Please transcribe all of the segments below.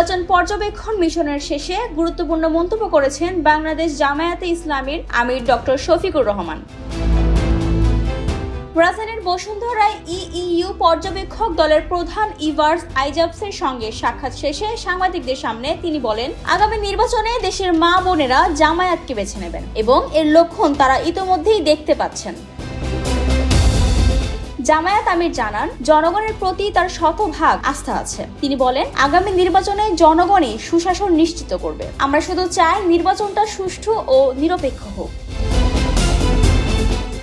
নির্বাচন পর্যবেক্ষণ মিশনের শেষে গুরুত্বপূর্ণ মন্তব্য করেছেন বাংলাদেশ জামায়াতে ইসলামীর আমির ডক্টর শফিকুর রহমান। রাজধানীর বসুন্ধরায় ইইউ পর্যবেক্ষক দলের প্রধান ইভার্স আইজাবসের সঙ্গে সাক্ষাৎ শেষে সাংবাদিকদের সামনে তিনি বলেন, আগামী নির্বাচনে দেশের মা বোনেরা জামায়াতকে বেছে নেবেন এবং এর লক্ষণ তারা ইতোমধ্যেই দেখতে পাচ্ছেন। জামায়াত আমির জানান, জনগণের প্রতি তার শতভাগ আস্থা আছে। তিনি বলেন, আগামী নির্বাচনে জনগণই সুশাসন নিশ্চিত করবে। আমরা শুধু চাই নির্বাচনটা সুষ্ঠু ও নিরপেক্ষ হোক।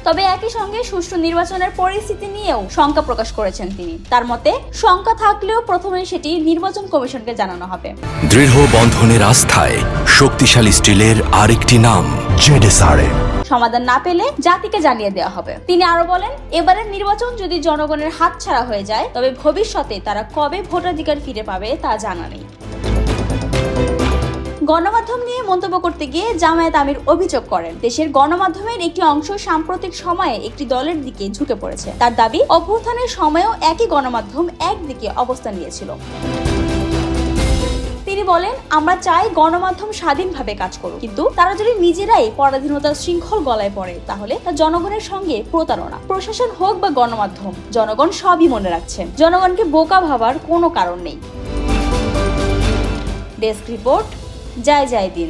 তবে একই সঙ্গে সুষ্ঠু নির্বাচনের পরিস্থিতি নিয়েও শঙ্কা প্রকাশ করেছেন তিনি। তার মতে, শঙ্কা থাকলেও প্রথমে সেটি নির্বাচন কমিশনকে জানানো হবে। দৃঢ় বন্ধনের আস্থায় শক্তিশালী স্টিলের আরেকটি নাম জেডএসআরএম। সমাধান না পেলে জাতিকে জানিয়ে দেওয়া হবে। তিনি আরো বলেন, এবারের নির্বাচন যদি জনগণের হাতছাড়া হয়ে যায় তবে ভবিষ্যতে তারা কবে ভোটাধিকার ফিরে পাবে তা জানা নেই। গণমাধ্যম নিয়ে মন্তব্য করতে গিয়ে জামায়াত আমির অভিযোগ করেন, দেশের গণমাধ্যমের একটি অংশ সাম্প্রতিক সময়ে একটি দলের দিকে ঝুঁকে পড়েছে। তার দাবি, অভ্যুত্থানের সময়ও একই গণমাধ্যম একদিকে অবস্থান নিয়েছিল। তিনি বলেন, আমরা চাই গণমাধ্যম স্বাধীনভাবে কাজ করুক, কিন্তু তারা যদি নিজেরাই পরাধীনতার শৃঙ্খল গলায় পড়ে তাহলে তা জনগণের সঙ্গে প্রতারণা। প্রশাসন হোক বা গণমাধ্যম, জনগণ সবই মনে রাখছেন। জনগণকে বোকা ভাবার কোনো কারণ নেই। ডেস্ক রিপোর্ট, জয় জয় দিন।